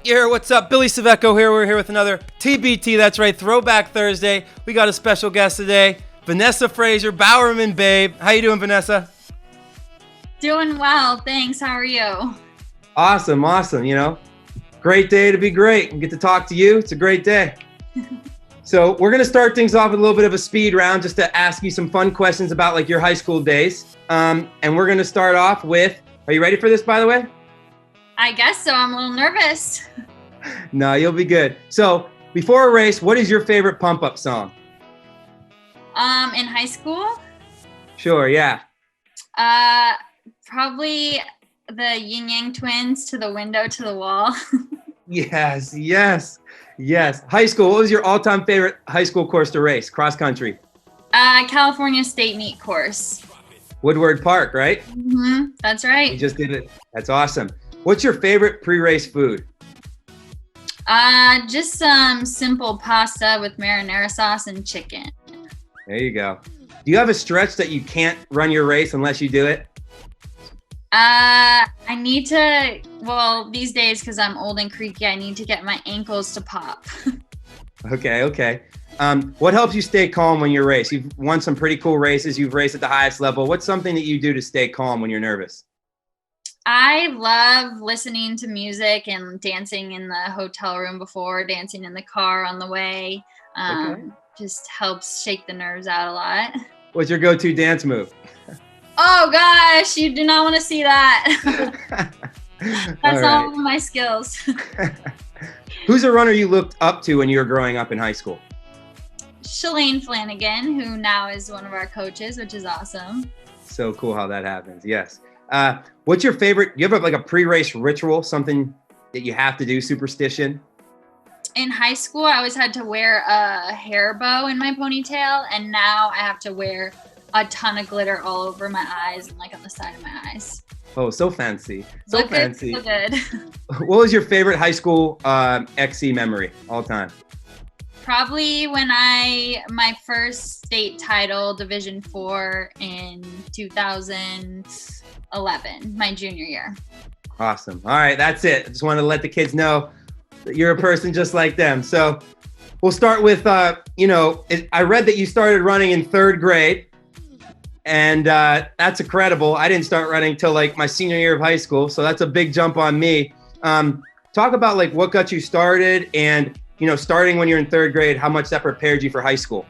Yeah, what's up? Billy Saveco here. We're here with another TBT. That's right, Throwback Thursday. We got a special guest today, Vanessa Fraser, Bowerman Babe. How you doing, Vanessa? Doing well, thanks. How are you? Awesome. Great day to be great and get to talk to you. It's a great day. So we're going to start things off with a little bit of a speed round just to ask you some fun questions about like your high school days. And we're going to start off with, are you ready for this, by the way? I guess so. I'm a little nervous. No, you'll be good. So before a race, what is your favorite pump-up song? In high school? Sure, yeah. Probably the Yin Yang Twins, To the Window, to the Wall. Yes. High school, what was your all-time favorite high school course to race? Cross country? California State Meet Course. Woodward Park, right? Mm-hmm. That's right. You just did it. That's awesome. What's your favorite pre-race food? Just some simple pasta with marinara sauce and chicken. There you go. Do you have a stretch that you can't run your race unless you do it? I need to, these days, because I'm old and creaky, I need to get my ankles to pop. Okay. What helps you stay calm when you race? You've won some pretty cool races. You've raced at the highest level. What's something that you do to stay calm when you're nervous? I love listening to music and dancing in the hotel room before, dancing in the car on the way. Just helps shake the nerves out a lot. What's your go-to dance move? Oh gosh, you do not want to see that. That's all of my skills. Who's a runner you looked up to when you were growing up in high school? Shalane Flanagan, who now is one of our coaches, which is awesome. So cool how that happens. Yes. What's your favorite? Do you have like a pre-race ritual, something that you have to do, superstition? In high school, I always had to wear a hair bow in my ponytail, and now I have to wear a ton of glitter all over my eyes and like on the side of my eyes. Oh, so fancy. Look good. What was your favorite high school XC memory all time? Probably when my first state title, Division 4 in 2011, my junior year. Awesome. All right, that's it. I just wanted to let the kids know that you're a person just like them. So we'll start with, I read that you started running in third grade, and that's incredible. I didn't start running till like my senior year of high school, so that's a big jump on me. Talk about like what got you started and, starting when you're in third grade, how much that prepared you for high school.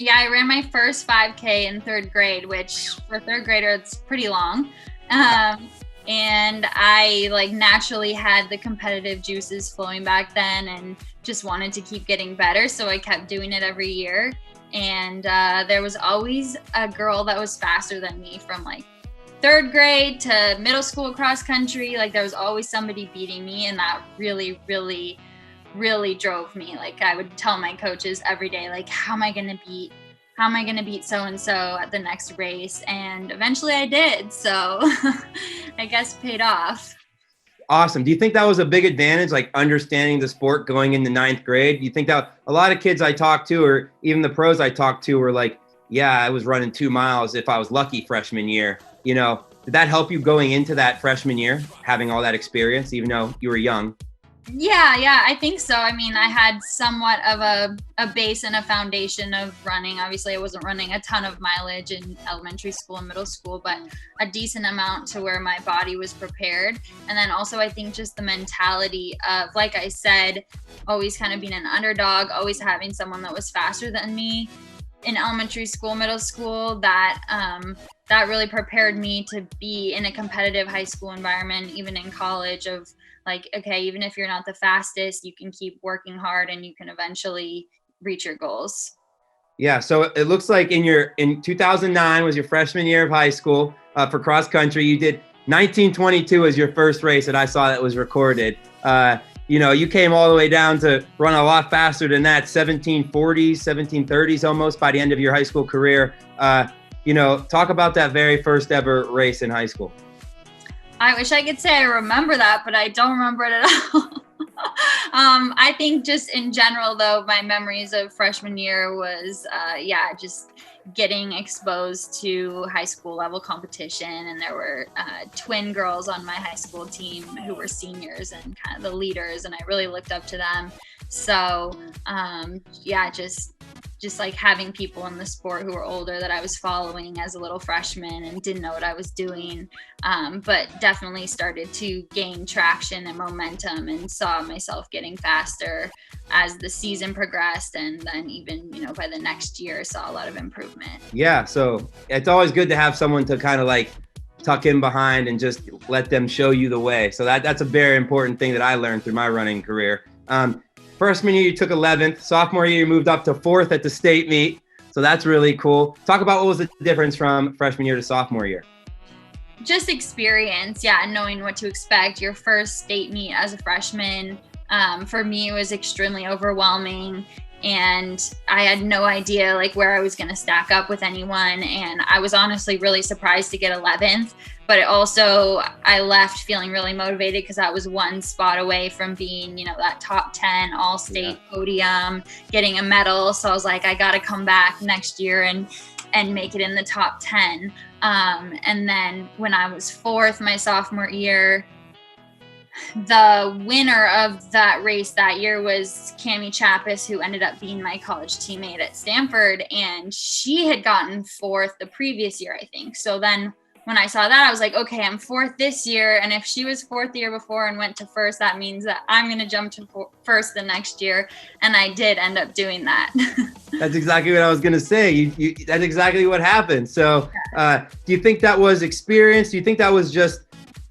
Yeah, I ran my first 5K in third grade, which for a third grader, it's pretty long. And I like naturally had the competitive juices flowing back then and just wanted to keep getting better. So I kept doing it every year. And there was always a girl that was faster than me from like third grade to middle school cross country. Like there was always somebody beating me, and that really drove me. Like I would tell my coaches every day, like, how am I going to beat so-and-so at the next race? And eventually I did. So I guess paid off. Awesome. Do you think that was a big advantage, like understanding the sport going into ninth grade? Do you think that a lot of kids I talked to, or even the pros I talked to, were like, yeah, I was running 2 miles if I was lucky freshman year. Did that help you going into that freshman year, having all that experience, even though you were young? Yeah, I think so. I mean, I had somewhat of a base and a foundation of running. Obviously, I wasn't running a ton of mileage in elementary school and middle school, but a decent amount to where my body was prepared. And then also, I think just the mentality of, like I said, always kind of being an underdog, always having someone that was faster than me in elementary school, middle school, that really prepared me to be in a competitive high school environment, even in college, of like, okay, even if you're not the fastest, you can keep working hard and you can eventually reach your goals. Yeah. So it looks like in 2009 was your freshman year of high school for cross country. You did 1922 as your first race that I saw that was recorded. You came all the way down to run a lot faster than that, 1740s, 1730s almost by the end of your high school career. Talk about that very first ever race in high school. I wish I could say I remember that, but I don't remember it at all. I think just in general, though, my memories of freshman year was, just getting exposed to high school level competition, and there were twin girls on my high school team who were seniors and kind of the leaders, and I really looked up to them. So yeah, just like having people in the sport who were older that I was following as a little freshman and didn't know what I was doing, but definitely started to gain traction and momentum, and saw myself getting faster as the season progressed, and then even, you know, by the next year saw a lot of improvement. Yeah, so it's always good to have someone to kind of like tuck in behind and just let them show you the way. So that's a very important thing that I learned through my running career. Freshman year, you took 11th. Sophomore year, you moved up to 4th at the state meet. So that's really cool. Talk about what was the difference from freshman year to sophomore year. Just experience, yeah, and knowing what to expect. Your first state meet as a freshman, for me, was extremely overwhelming. And I had no idea like where I was going to stack up with anyone. And I was honestly really surprised to get 11th, but it also, I left feeling really motivated because I was one spot away from being, you know, that top 10 all state podium, getting a medal. So I was like, I got to come back next year and make it in the top 10. And then when I was 4th, my sophomore year, the winner of that race that year was Cami Chappis, who ended up being my college teammate at Stanford, and she had gotten 4th the previous year, I think. So then when I saw that, I was like, okay, I'm 4th this year, and if she was 4th the year before and went to 1st, that means that I'm going to jump to 1st the next year, and I did end up doing that. That's exactly what I was going to say. That's exactly what happened. So do you think that was experience? Do you think that was just,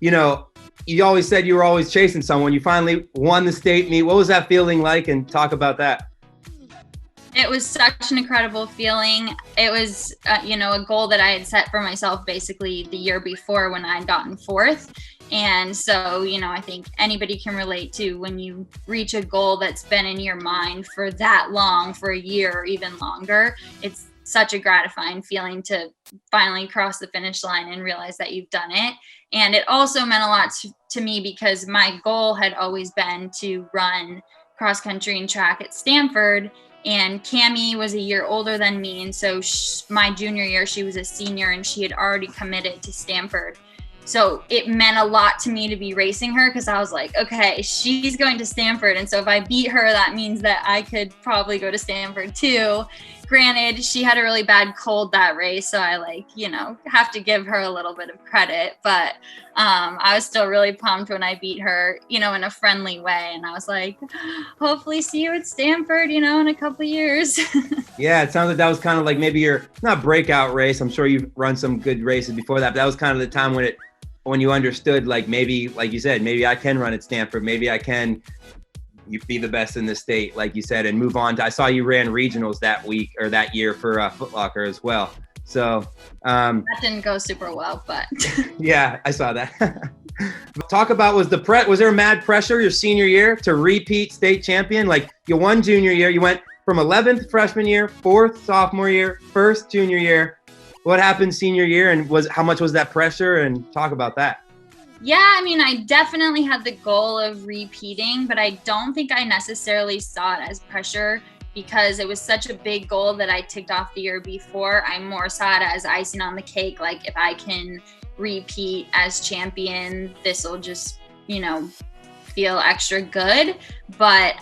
you know, you always said you were always chasing someone. You finally won the state meet. What was that feeling like? And talk about that. It was such an incredible feeling. It was, you know, a goal that I had set for myself basically the year before when I'd gotten 4th. And so, you know, I think anybody can relate to when you reach a goal that's been in your mind for that long, for a year or even longer. It's such a gratifying feeling to finally cross the finish line and realize that you've done it. And it also meant a lot to me because my goal had always been to run cross country and track at Stanford. And Cami was a year older than me. And so my junior year, she was a senior and she had already committed to Stanford. So it meant a lot to me to be racing her because I was like, okay, she's going to Stanford. And so if I beat her, that means that I could probably go to Stanford too. Granted, she had a really bad cold that race, so I have to give her a little bit of credit. But I was still really pumped when I beat her, in a friendly way. And I was like, hopefully see you at Stanford, in a couple of years. Yeah, it sounds like that was kind of like maybe your, not breakout race. I'm sure you've run some good races before that, but that was kind of the time when you understood, like maybe, like you said, maybe I can run at Stanford. Maybe I can be the best in the state, like you said, and move on to, I saw you ran regionals that week or that year for Foot Locker as well. So that didn't go super well, but yeah, I saw that. Talk about, was there mad pressure your senior year to repeat state champion? Like you won junior year, you went from 11th freshman year, 4th sophomore year, 1st junior year. What happened senior year, and how much was that pressure? And talk about that. Yeah, I definitely had the goal of repeating, but I don't think I necessarily saw it as pressure because it was such a big goal that I ticked off the year before. I more saw it as icing on the cake. Like if I can repeat as champion, this will just, feel extra good. But,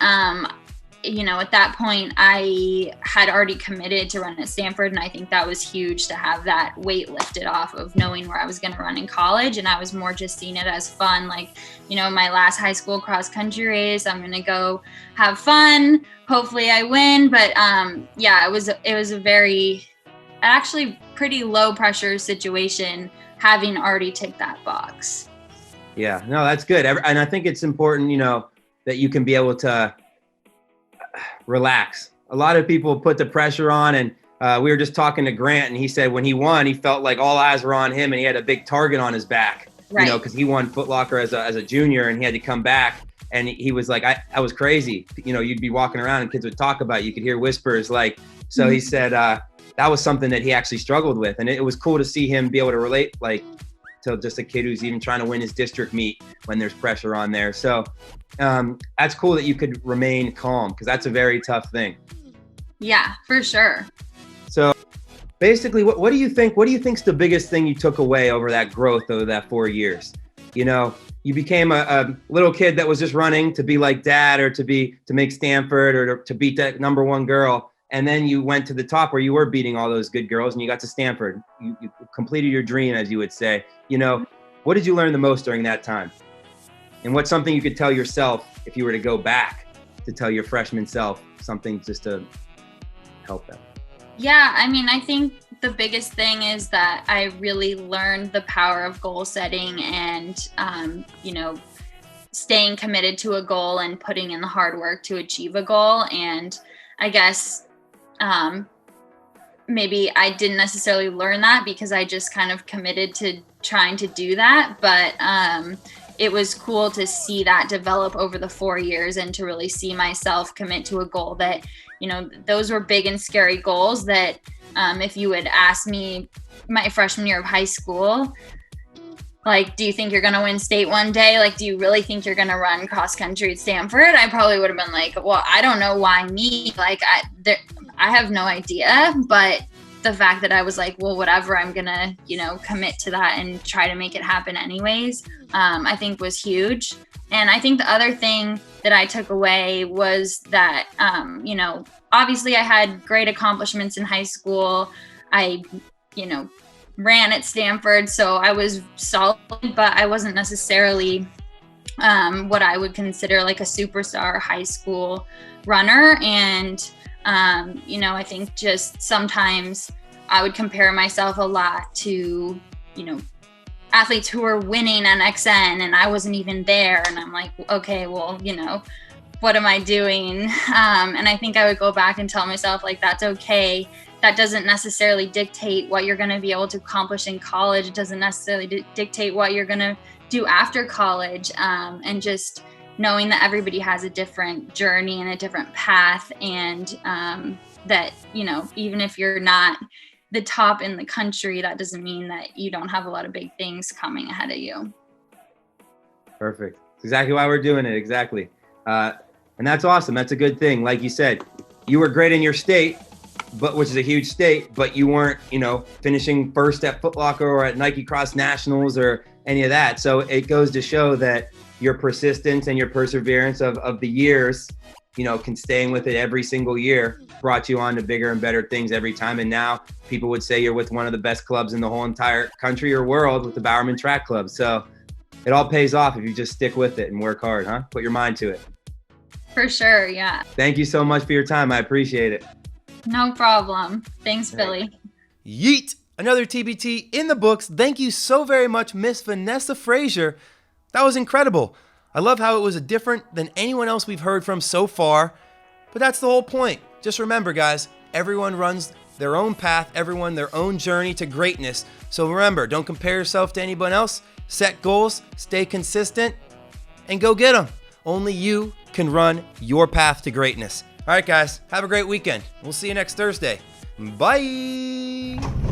at that point, I had already committed to run at Stanford, and I think that was huge to have that weight lifted off of knowing where I was going to run in college. And I was more just seeing it as fun, like, my last high school cross country race, I'm going to go have fun. Hopefully I win. But it was a very, actually pretty low pressure situation, having already ticked that box. Yeah, no, that's good. And I think it's important, that you can be able to relax. A lot of people put the pressure on, and we were just talking to Grant, and he said when he won, he felt like all eyes were on him, and he had a big target on his back, right. Because he won Foot Locker as a junior, and he had to come back, and he was like, I was crazy. You'd be walking around, and kids would talk about you. You could hear whispers, like. So mm-hmm. He said that was something that he actually struggled with, and it was cool to see him be able to relate, like, to just a kid who's even trying to win his district meet when there's pressure on there. So that's cool that you could remain calm, because that's a very tough thing. Yeah, for sure. So basically, what do you think? What do you think's the biggest thing you took away over that growth over that 4 years? You know, you became a little kid that was just running to be like dad, or to make Stanford, or to beat that number one girl. And then you went to the top where you were beating all those good girls, and you got to Stanford. You completed your dream, as you would say. You know, what did you learn the most during that time? And what's something you could tell yourself if you were to go back to tell your freshman self something just to help them? Yeah, I mean, I think the biggest thing is that I really learned the power of goal setting and, staying committed to a goal and putting in the hard work to achieve a goal. And I guess maybe I didn't necessarily learn that because I just kind of committed to trying to do that. But it was cool to see that develop over the 4 years and to really see myself commit to a goal that, those were big and scary goals that if you had asked me my freshman year of high school, like, do you think you're going to win state one day? Like, do you really think you're going to run cross country at Stanford? I probably would have been like, well, I don't know why me. Like, I have no idea. But the fact that I was like, well, whatever, I'm going to, commit to that and try to make it happen anyways, I think was huge. And I think the other thing that I took away was that, obviously I had great accomplishments in high school. I, ran at Stanford, so I was solid, but I wasn't necessarily what I would consider like a superstar high school runner. And, I think just sometimes I would compare myself a lot to, athletes who were winning NXN and I wasn't even there. And I'm like, okay, well, what am I doing? And I think I would go back and tell myself, like, that's okay. That doesn't necessarily dictate what you're going to be able to accomplish in college. It doesn't necessarily dictate what you're going to do after college. And just knowing that everybody has a different journey and a different path. And that, even if you're not the top in the country, that doesn't mean that you don't have a lot of big things coming ahead of you. Perfect. That's exactly why we're doing it. Exactly. And that's awesome. That's a good thing. Like you said, you were great in your state, which is a huge state, but you weren't, finishing first at Foot Locker or at Nike Cross Nationals or any of that. So it goes to show that your persistence and your perseverance of the years, staying with it every single year brought you on to bigger and better things every time. And now people would say you're with one of the best clubs in the whole entire country or world with the Bowerman Track Club. So it all pays off if you just stick with it and work hard, huh? Put your mind to it. For sure, yeah. Thank you so much for your time. I appreciate it. No problem. Thanks, Billy. Yeet! Another TBT in the books. Thank you so very much, Miss Vanessa Fraser. That was incredible. I love how it was different than anyone else we've heard from so far. But that's the whole point. Just remember, guys, everyone runs their own path, everyone their own journey to greatness. So remember, don't compare yourself to anyone else. Set goals, stay consistent, and go get them. Only you can run your path to greatness. All right, guys, have a great weekend. We'll see you next Thursday. Bye.